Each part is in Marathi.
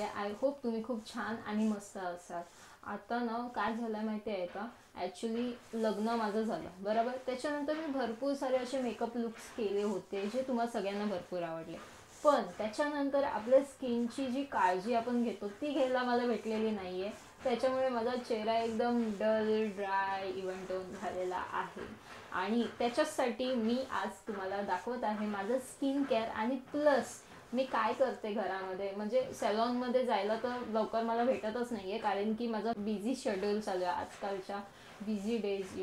आहे. आय होप तुम्ही खूप छान आणि मस्त असाल. आता ना काय झालं माहिती आहे का, ॲक्च्युली लग्न माझं झालं बरोबर. त्याच्यानंतर मी भरपूर सारे असे मेकअप लुक्स केले होते जे तुम्हाला सगळ्यांना भरपूर आवडले. पण त्याच्यानंतर आपल्या स्किनची जी काळजी आपण घेतो ती घ्यायला मला भेटलेली नाही आहे. त्याच्यामुळे माझा चेहरा एकदम डल, ड्राय, इव्हन टोन झालेला आहे. आणि त्याच्यासाठी मी आज तुम्हाला दाखवत आहे माझं स्किन केअर. आणि प्लस मी काय करते घरामध्ये, म्हणजे सॅलॉनमध्ये जायला तर लवकर मला भेटतच नाही आहे, कारण की माझं बिझी शेड्यूल चालू आहे आजकालच्या बिझी डेज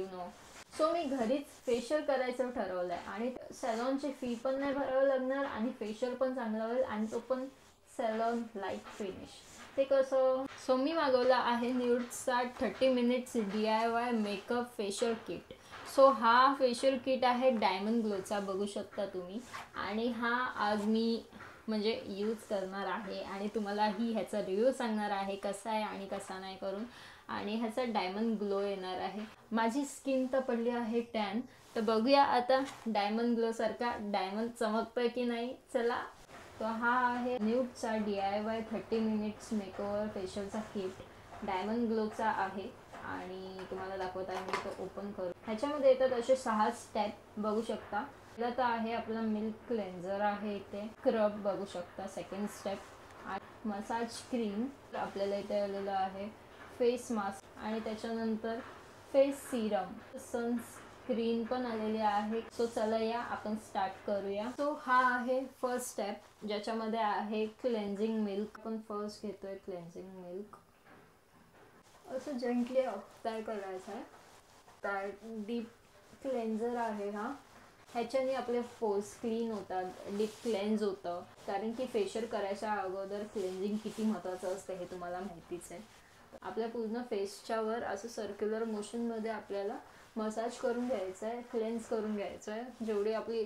सो मी घरीच फेशियल करायचं ठरवलं आहे. आणि सॅलॉनची फी पण नाही भरावं लागणार आणि फेशियल पण चांगला होईल, आणि तो पण सॅलॉन लाईक फिनिश. ते कसं, सो मी मागवला आहे न्यूडचा 30 minutes DIY makeup facial kit. So हा फेशियल किट आहे डायमंड ग्लोचा, बघू शकता तुम्ही. आणि हा आज मी म्हणजे यूज करणार आहे आणि तुम्हालाही ह्याचा रिव्ह्यू सांगणार आहे कसा आहे आणि कसा नाही करून. आणि ह्याचा डायमंड ग्लो येणार आहे. माझी स्किन तर पडली आहे टॅन, तर बघूया आता डायमंड ग्लो सारखा डायमंड चमकतोय की नाही. चला. तो हा आहे न्यूडचा DIY 30 मिनिट्स मेकओव्हर फेशियलचा किट, डायमंड ग्लोचा आहे. आणि तुम्हाला दाखवत आहे मी तो ओपन करू. ह्याच्यामध्ये येतात असे 6 स्टेप, बघू शकता. पहिला तर आहे आपला मिल्क क्लेन्झर आहे इथे, स्क्रब बघू शकता सेकंड स्टेप, आणि मसाज क्रीम आपल्याला इथे आलेलं आहे, फेस मास्क, आणि त्याच्यानंतर फेस सिरम, सनस्क्रीन पण आलेली आहे. सो चला या आपण स्टार्ट करूया. सो हा आहे फर्स्ट स्टेप ज्याच्यामध्ये आहे क्लेन्झिंग मिल्क. आपण फर्स्ट घेतोय क्लेन्झिंग मिल्क, असं जेंटली अप्लाय करायचं आहे. तर डीप क्लेन्झर आहे हा. ह्याच्याने आपले पोर्स क्लीन होतात, डीप क्लेन्झ होतं, कारण की फेशियल करायच्या अगोदर क्लेन्झिंग किती महत्त्वाचं असतं हे तुम्हाला माहितीच आहे. आपल्या पूर्ण फेसच्या वर असं सर्क्युलर मोशनमध्ये आपल्याला मसाज करून घ्यायचं आहे, क्लेन्झ करून घ्यायचं आहे. जेवढी आपली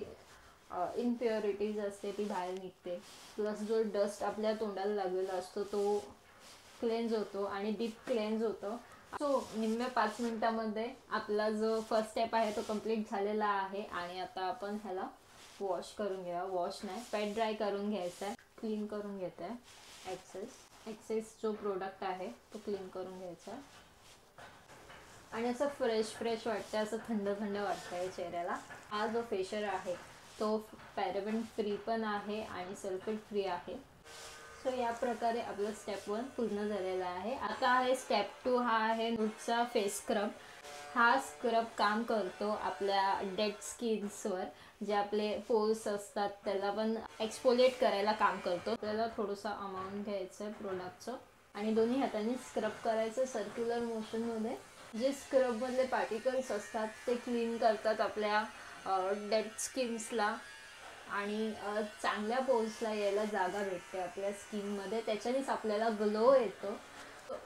इनप्युरिटीज असते ती बाहेर निघते, प्लस जो डस्ट आपल्या तोंडाला लागलेला असतो तो क्लेन्झ होतो आणि डीप क्लेन्झ होतं. सो निम्म्या 5 मिनिटामध्ये आपला जो फर्स्ट स्टेप आहे तो कम्प्लीट झालेला आहे. आणि आता आपण ह्याला वॉश करून घ्या. वॉश नाही, पेट ड्राय करून घ्यायचा आहे. क्लीन करून घेत आहे एक्सेस जो प्रोडक्ट आहे तो क्लीन करून घ्यायचा आहे. आणि असं फ्रेश वाटतं, असं थंड वाटतंय चेहऱ्याला. हा जो फेशियल आहे तो पॅराबेन फ्री पण आहे आणि सल्फेट फ्री आहे. सो या प्रकारे आपलं स्टेप 1 पूर्ण झालेला आहे. आता आहे स्टेप 2. हा आहे न्यूडचा फेस स्क्रब. हा स्क्रब काम करतो आपल्या डेड स्किन्सवर, जे आपले पोर्स असतात त्याला पण एक्सफोलिएट करायला काम करतो. आपल्याला थोडंसं अमाऊंट घ्यायचं आहे प्रोडक्टचं आणि दोन्ही हातांनी स्क्रब करायचं सर्क्युलर मोशनमध्ये. जे स्क्रबमधले पार्टिकल्स असतात ते क्लीन करतात आपल्या डेड स्किन्सला आणि चांगल्या पोर्सला यायला जागा भेटते आपल्या स्किनमध्ये. त्याच्यानेच आपल्याला ग्लो येतो.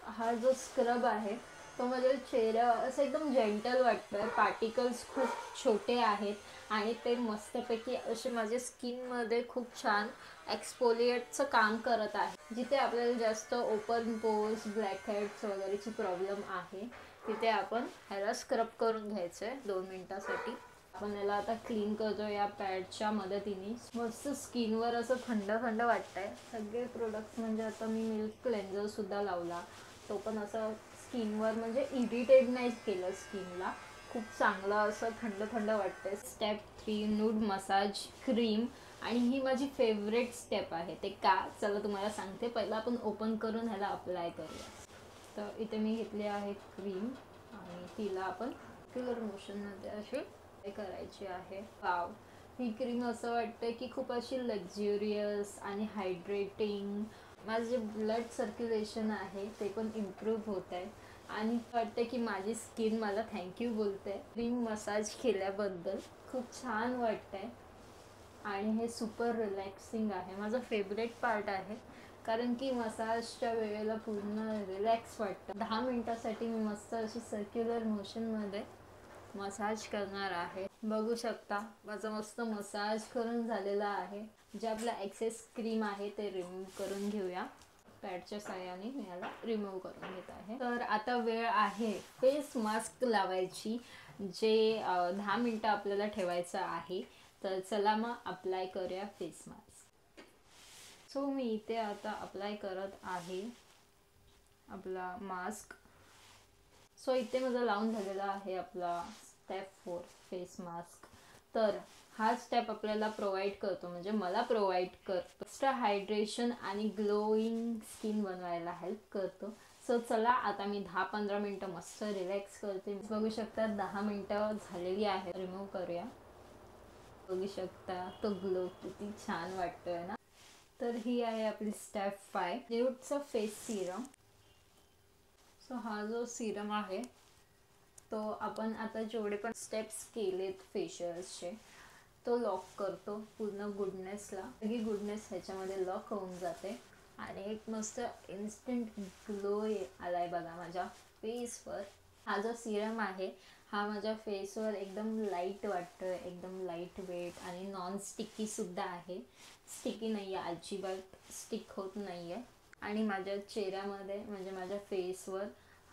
हा जो स्क्रब आहे तो माझ्या चेहऱ्या असं एकदम जेंटल वाटतं. पार्टिकल्स खूप छोटे आहेत आणि ते मस्तपैकी असे माझ्या स्किनमध्ये खूप छान एक्सफोलिएटचं काम करत आहे. जिथे आपल्याला जास्त ओपन पोर्स, ब्लॅक हेड्स वगैरेची प्रॉब्लेम आहे तिथे आपण ह्याला स्क्रब करून घ्यायचं आहे 2 मिनिटासाठी. आपण याला आता क्लीन करतो या पॅडच्या मदतीने. मस्त स्किनवर असं थंड वाटतंय. सगळे प्रोडक्ट्स म्हणजे आता मी मिल्क क्लेन्झर सुद्धा लावला, तो पण असं स्किनवर म्हणजे इरिटेट नाही केलं स्किनला. खूप चांगलं असं थंड वाटतंय. Step 3 nude massage cream. आणि ही माझी फेवरेट स्टेप आहे. ते का, चला तुम्हाला सांगते. पहिला आपण ओपन करून ह्याला अप्लाय करूया. तर इथे मी घेतली आहे क्रीम आणि तिला आपण सर्क्युलर मोशनमध्ये अशी करायची आहे. वाव, ही क्रीम असं वाटतं की खूप अशी लक्झुरियस आणि हायड्रेटिंग. माझं जे ब्लड सर्क्युलेशन आहे ते पण इम्प्रूव्ह होत आहे आणि वाटतं की माझी स्किन मला थँक्यू बोलते क्रीम मसाज केल्याबद्दल. खूप छान वाटतंय आणि हे सुपर रिलॅक्सिंग आहे. माझं फेवरेट पार्ट आहे, कारण की मसाजच्या वेळेला पूर्ण रिलॅक्स वाटतं. 10 मिनिटासाठी मी मस्त अशी सर्क्युलर मोशनमध्ये मसाज करणार आहे. बघू शकता माझं मस्त मसाज करून झालेला आहे. जे आपला एक्सेस क्रीम आहे ते रिमूव्ह करून घेऊया. पॅडच्या साहाय्याने मी याला रिमूव्ह करून घेत आहे. तर आता वेळ आहे फेस मास्क लावायची, जे 10 मिनिटं आपल्याला ठेवायचं आहे. तर चला मग अप्लाय करूया फेस मास्क. सो मी इथे आता अप्लाय करत आहे आपला मास्क. सो इथे माझा लावून झालेला आहे आपला स्टेप 4 फेस मास्क. तर हा स्टेप आपल्याला प्रोव्हाइड करतो, म्हणजे मला प्रोव्हाइड करतो एक्स्ट्रा हायड्रेशन आणि ग्लोईंग स्किन बनवायला हेल्प करतो. सो चला आता मी 10-15 मिनटं मस्त रिलॅक्स करते. बघू शकता 10 मिनटं झालेली आहे. रिमूव्ह करूया. बघू शकता तो ग्लो किती छान वाटतोय ना. तर ही आहे आपली स्टेप 5 न्यूडचा फेस सिरम. सो हा जो सिरम आहे तो आपण आता जेवढे पण स्टेप्स केलेत फेशियल्सचे तो लॉक करतो पूर्ण गुडनेसला. ही गुडनेस ह्याच्यामध्ये लॉक होऊन जाते आणि एक मस्त इन्स्टंट ग्लो आलाय बघा माझ्या फेसवर. हा जो सिरम आहे हा माझ्या फेसवर एकदम लाईट वाटतोय, एकदम लाईट वेट आणि नॉन स्टिकी सुद्धा आहे. स्टिकी नाही आहे, अजिबात स्टिक होत नाही आहे. आणि माझ्या चेहऱ्यामध्ये म्हणजे माझ्या फेसवर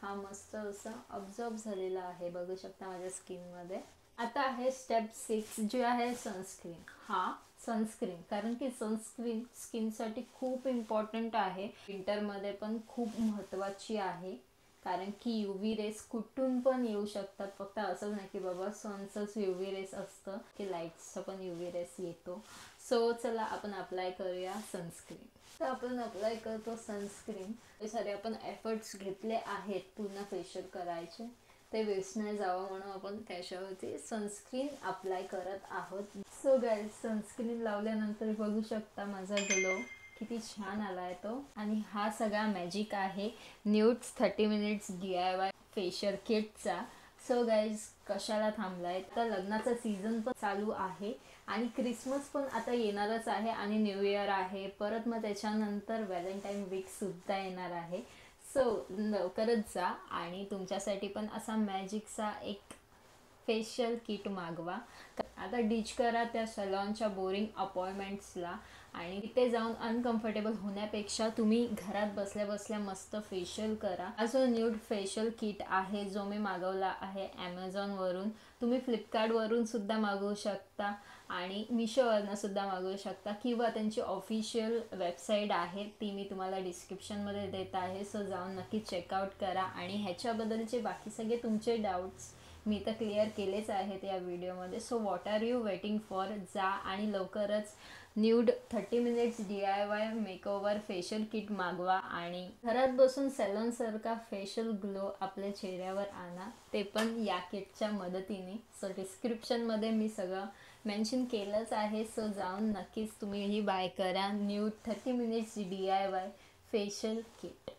हा मस्त असा ऑब्झर्व झालेला आहे, बघू शकता माझ्या स्किनमध्ये. आता आहे स्टेप 6 जे आहे सनस्क्रीन. हा सनस्क्रीन, कारण की सनस्क्रीन स्किनसाठी खूप इम्पॉर्टंट आहे. विंटरमध्ये पण खूप महत्त्वाची आहे, कारण की UV रेस कुठून पण येऊ शकतात. फक्त असंच नाही की बाबा सनचंच UV रेस असतं, की लाईट्सचा पण UV रेस येतो. सो चला आपण अप्लाय करूया सनस्क्रीन. तर आपण अप्लाय करतो सनस्क्रीन. हे सारे आपण एफर्ट्स घेतले आहेत पूर्ण फेशियल करायचे, ते वेस्ट नाही जावं म्हणून आपण त्याच्यावरती सनस्क्रीन अप्लाय करत आहोत. सो गाईज सनस्क्रीन लावल्यानंतर बघू शकता माझा ग्लो किती छान आलाय तो. आणि हा सगळा मॅजिक आहे न्यूड्स 30 मिनिट्स DIY फेशियल किटचा. सो गाईज कशाला थांबलाय, तर लग्नाचा सीझन पण चालू आहे आणि क्रिसमस पण आता येणारच आहे आणि न्यू इयर आहे. परत मग त्याच्यानंतर व्हॅलेंटाईन वीक सुद्धा येणार आहे. सो लवकरच जा आणि तुमच्यासाठी पण असा मॅजिकचा एक फेशियल किट मागवा. आता डिच करा त्या सलॉनच्या बोरिंग अपॉइंटमेंट्सला आणि तिथे जाऊन अनकम्फर्टेबल होण्यापेक्षा तुम्ही घरात बसल्या बसल्या मस्त फेशियल करा. हा जो न्यूड फेशियल किट आहे जो मी मागवला आहे ॲमेझॉनवरून, तुम्ही फ्लिपकार्टवरून सुद्धा मागवू शकता आणि मिशोवरनं सुद्धा मागवू शकता, किंवा त्यांची ऑफिशियल वेबसाईट आहे ती मी तुम्हाला डिस्क्रिप्शनमध्ये देत आहे. सो जाऊन नक्की चेकआउट करा आणि ह्याच्याबद्दलचे बाकी सगळे तुमचे डाऊट्स मी तर क्लिअर केलेच आहेत या व्हिडिओमध्ये. So what are you waiting for, जा आणि लवकरच nude 30 minutes DIY makeover facial kit मागवा आणि घरात बसून सॅलॉनसारखा फेशियल ग्लो आपल्या चेहऱ्यावर आणा, ते पण या किटच्या मदतीने. सो डिस्क्रिप्शनमध्ये मी सगळं मेन्शन केलंच आहे. सो जाऊन नक्कीच तुम्ही ही बाय करा nude 30 minutes DIY facial kit.